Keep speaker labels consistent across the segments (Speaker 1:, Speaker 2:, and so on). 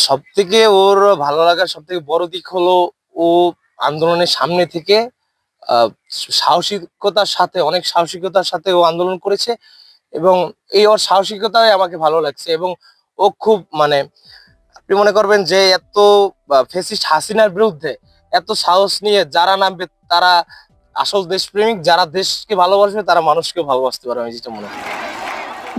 Speaker 1: সবথেকে ওর ভালো লাগার সবথেকে বড় দিক হলো ও আন্দোলনের সামনে থেকে আহ, সাহসিকতার সাথে অনেক সাহসিকতার সাথে ও আন্দোলন করেছে এবং এই ওর সাহসিকতাই আমাকে ভালো লাগছে এবং ও খুব মানে আপনি মনে করবেন যে এত ফ্যাসিস্ট হাসিনার বিরুদ্ধে এত সাহস নিয়ে যারা নামবে তারা আসল দেশপ্রেমিক, যারা দেশকে ভালোবাসবে তারা মানুষকে ভালোবাসতে পারে, আমি যেটা মনে করি।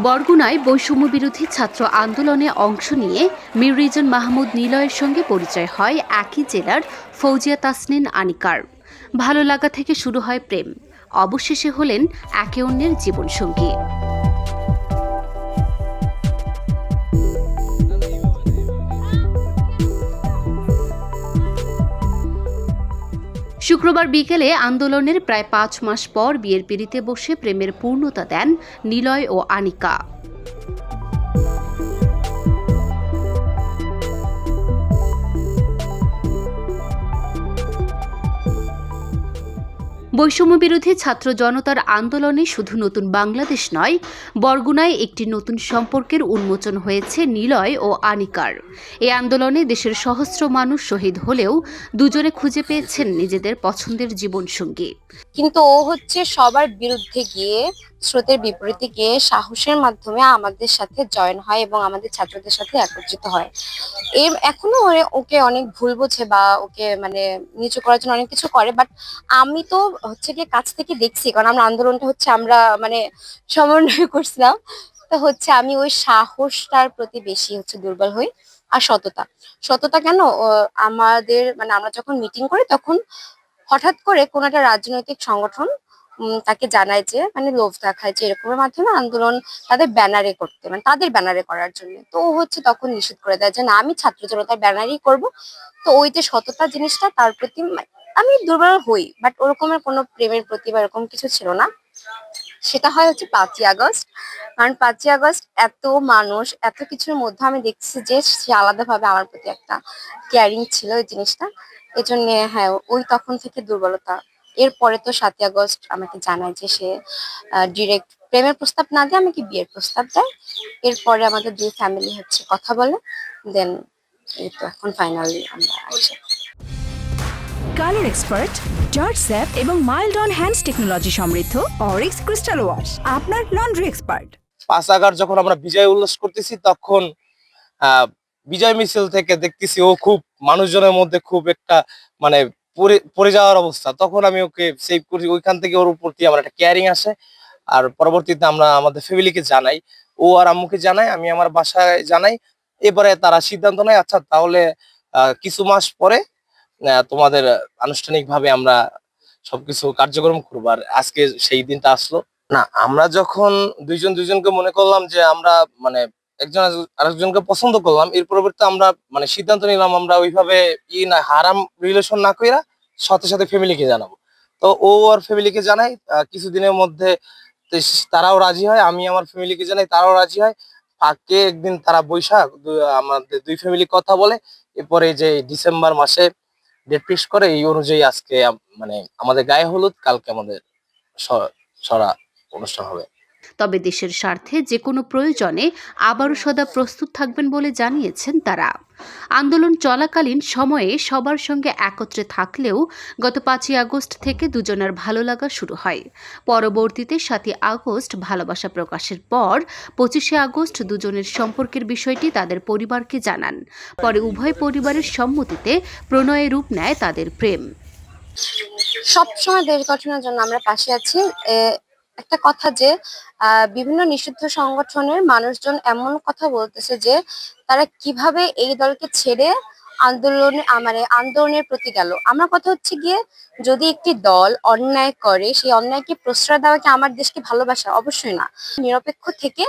Speaker 2: বরগুনায় বৈষম্য বিরোধী ছাত্র আন্দোলনে অংশ নিয়ে মিররিজন মাহমুদ নিলয়ের সঙ্গে পরিচয় হয় একই জেলার ফৌজিয়া তাসনিন আনিকার। ভালো লাগা থেকে শুরু হয় প্রেম, অবশেষে হলেন একে অন্যের জীবনসঙ্গী। শুক্রবার বিকেলে আন্দোলনের প্রায় ৫ মাস পর বিয়ের পিঁড়িতে বসে প্রেমের পূর্ণতা দেন নিলয় ও আনিকা। বৈষম্য বিরোধী ছাত্র জনতার আন্দোলনে শুধু নতুন বাংলাদেশ নয়, বরগুনায় একটি নতুন সম্পর্কের উন্মোচন হয়েছে নিলয় ও আনিকার। এই আন্দোলনে দেশের সহস্র মানুষ শহীদ হলেও দুজনে খুঁজে পেয়েছেন নিজেদের পছন্দের জীবনসঙ্গী।
Speaker 3: কিন্তু ও হচ্ছে সবার বিরুদ্ধে গিয়ে, স্রোতের বিপরীতে গিয়ে সাহসের মাধ্যমে আমাদের সাথে জয়েন হয় এবং আমাদের ছাত্রদের সাথে একত্রিত হয়। এখনো ওকে অনেক ভুল বোঝে বা ওকে মানে নিচু করার জন্য অনেক কিছু করে, বাট আমি তো হচ্ছে গিয়ে কাছ থেকে দেখছি, কারণ আমরা আন্দোলনটা হচ্ছে আমরা মানে সমন্বয় করছিলাম। তো হচ্ছে আমি ওই সাহসটার প্রতি বেশি হচ্ছে দুর্বল হই। আর সততা, সততা কেন আমাদের মানে আমরা যখন মিটিং করি তখন হঠাৎ করে কোন একটা রাজনৈতিক সংগঠন তাকে জানায় যে মানে লোভ দেখায় যে এরকমের মাধ্যমে আন্দোলন তাদের ব্যানারে করতে, মানে তাদের ব্যানারে করার জন্য। তো ও হচ্ছে তখন নিষেধ করে দেয় যে না, আমি ছাত্র জনতার ব্যানারই করব। তো ওই যে সততা জিনিসটা তার প্রতি আমি দুর্বল হই, বাট ওরকমের কোনো প্রেমের প্রতি বা এরকম কিছু ছিল না। সেটা হয় হচ্ছে 5ই আগস্ট। কারণ 5ই আগস্ট এত মানুষ এত কিছুর মধ্যে আমি দেখছি যে সে আলাদাভাবে আমার প্রতি একটা কেয়ারিং ছিল এই জিনিসটা। এজন্য হ্যাঁ, ওই তখন থেকে দুর্বলতা। এরপরে তো 7ই আগস্ট আমাকে জানায় যে সে ডিরেক্ট প্রেমের প্রস্তাব না দিয়ে আমাকে বিয়ের প্রস্তাব দেয়। এরপরে আমাদের দুই ফ্যামিলি হচ্ছে কথা বলে, দেন এই তো এখন ফাইনালি আমরা একসাথে।
Speaker 4: কালার এক্সপার্ট, জর্জ স্যাপ এবং মাইল্ড অন হ্যান্ডস টেকনোলজি সমৃদ্ধ অরিক্স ক্রিস্টাল ওয়াশ আপনার লন্ড্রি এক্সপার্ট।
Speaker 1: 5 আগস্ট যখন আমরা বিজয় উল্লাস করতেছি তখন আহ বিজয় মিছিল থেকে দেখতেছি ও খুব মানুষজনের মধ্যে খুব একটা মানে পড়ে যাওয়ার অবস্থা। তখন আমি ওকে সেভ করি, ওইখান থেকে ওর উপর দিয়ে আমার একটা কেয়ারিং আসে। আর পরবর্তীতে আমরা আমাদের ফ্যামিলিকে জানাই, ও আর আম্মুকে জানাই, আমি আমার বাসায় জানাই। এবারে তারা সিদ্ধান্ত নেয় আচ্ছা তাহলে কিছু মাস পরে তোমাদের আনুষ্ঠানিকভাবে আমরা সবকিছু কার্যক্রম করবো। আর আজকে সেই দিনটা আসলো। না, আমরা যখন দুইজন দুইজনকে মনে করলাম যে আমরা মানে একজন আরেকজনকে পছন্দ করলাম, এর পরবর্তীতে আমরা মানে সিদ্ধান্ত নিলাম আমরা ওইভাবে না হারাম রিলেশন না কইরা সাথে সাথে ফ্যামিলিকে জানাবো। তো ও আর ফ্যামিলিকে জানাই, কিছুদিনের মধ্যে তারাও রাজি হয়, আমি আমার ফ্যামিলিকে জানাই, তারাও রাজি হয়। ফাঁকে একদিন তারা বৈশাখ আমাদের দুই ফ্যামিলি কথা বলে, এরপরে যে ডিসেম্বর মাসে ডেট ফিক্স করে, এই অনুযায়ী আজকে মানে আমাদের গায়ে হলুদ, কালকে আমাদের সরা অনুষ্ঠান হবে।
Speaker 2: তবে দেশের স্বার্থে যে কোনো প্রয়োজনে আবারও সদা প্রস্তুত থাকবেন বলে জানিয়েছেন তারা। আন্দোলন চলাকালীন সময়ে সবার সঙ্গে একত্রে থাকলেও গত 5ই আগস্ট থেকে দুজনের ভালো লাগা শুরু হয়। পরবর্তীতে 7ই আগস্ট ভালোবাসা প্রকাশের পর 25শে আগস্ট দুজনের সম্পর্কের বিষয়টি তাদের পরিবারকে জানান। পরে উভয় পরিবারের সম্মতিতে প্রণয়ে রূপ নেয় তাদের প্রেম।
Speaker 3: সবসময় দেশ গঠনের জন্য আমরা পাশে আছি। একটা কথা যে বিভিন্ন নিষিদ্ধ সংগঠনের মানুষজন এমন কথা বলতেছে যে তারা কিভাবে এই দলকে ছেড়ে মানে আন্দোলনের প্রতি গেল। আমার কথা হচ্ছে গিয়ে, যদি একটি দল অন্যায় করে সেই অন্যায়কে প্রশ্রয় দেওয়া কি আমার দেশকে ভালোবাসা? অবশ্যই না। নিরপেক্ষ থেকে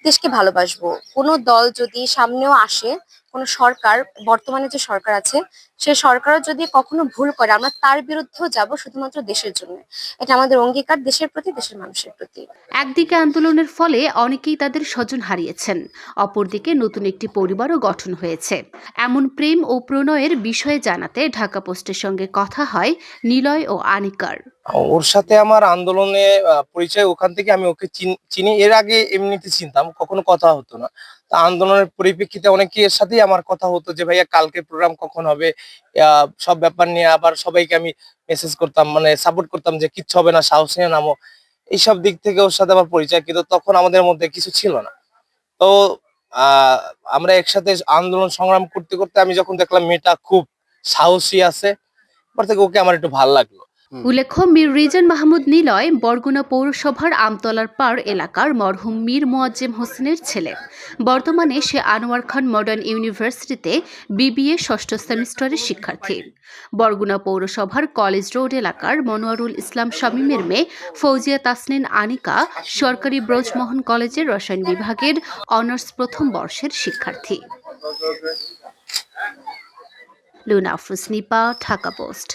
Speaker 3: দেশকে ভালোবাসবো। কোনো দল যদি সামনেও আসে, কোনো সরকার, বর্তমানে যে সরকার আছে সেই সরকারও যদি কখনো ভুল করে আমরা তার বিরুদ্ধেও যাব, শুধুমাত্র দেশের জন্য। এটা আমাদের অঙ্গীকার, দেশের প্রতি, দেশের মানুষের প্রতি।
Speaker 2: একদিকে আন্দোলনের ফলে অনেকেই তাদের স্বজন হারিয়েছেন, অপরদিকে নতুন একটি পরিবারও গঠন হয়েছে। এমন প্রেম ও প্রণয়ের বিষয়ে জানাতে ঢাকা পোস্টের সঙ্গে কথা হয় নিলয় ও আনিকার।
Speaker 1: ওর সাথে আমার আন্দোলনে পরিচয়, ওখান থেকে আমি ওকে চিনি। এর আগে এমনিতে চিনতাম, কখনো কথা হতো না। তা আন্দোলনের পরিপ্রেক্ষিতে অনেকের সাথেই আমার কথা হতো যে ভাইয়া কালকে প্রোগ্রাম কখন হবে, সব ব্যাপার নিয়ে আবার সবাইকে আমি মেসেজ করতাম, মানে সাপোর্ট করতাম যে কিচ্ছু হবে না, সাহস নিয়ে নামো। এইসব দিক থেকে ওর সাথে আমার পরিচয়, কিন্তু তখন আমাদের মধ্যে কিছু ছিল না। তো আহ আমরা একসাথে আন্দোলন সংগ্রাম করতে করতে আমি যখন দেখলাম মেয়েটা খুব সাহসী আছে, পর থেকে ওকে আমার একটু ভালো লাগলো।
Speaker 2: উল্লেখ্য, মীর রিজান মাহমুদ নিলয় বরগুনা পৌরসভার আমতলার পাড় এলাকার মরহুম মীর মোয়াজ্জেম হোসেনের ছেলে। বর্তমানে সে আনোয়ার খান মডার্ন ইউনিভার্সিটিতে বিবিএ ষষ্ঠ সেমিস্টারের শিক্ষার্থী। বরগুনা পৌরসভার কলেজ রোড এলাকার মনোয়ারুল ইসলাম শামীমের মেয়ে ফৌজিয়া তাসনিন আনিকা সরকারি ব্রজমোহন কলেজের রসায়ন বিভাগের অনার্স প্রথম বর্ষের শিক্ষার্থী। লুনা আফরোজ নিপা, ঢাকা পোস্ট।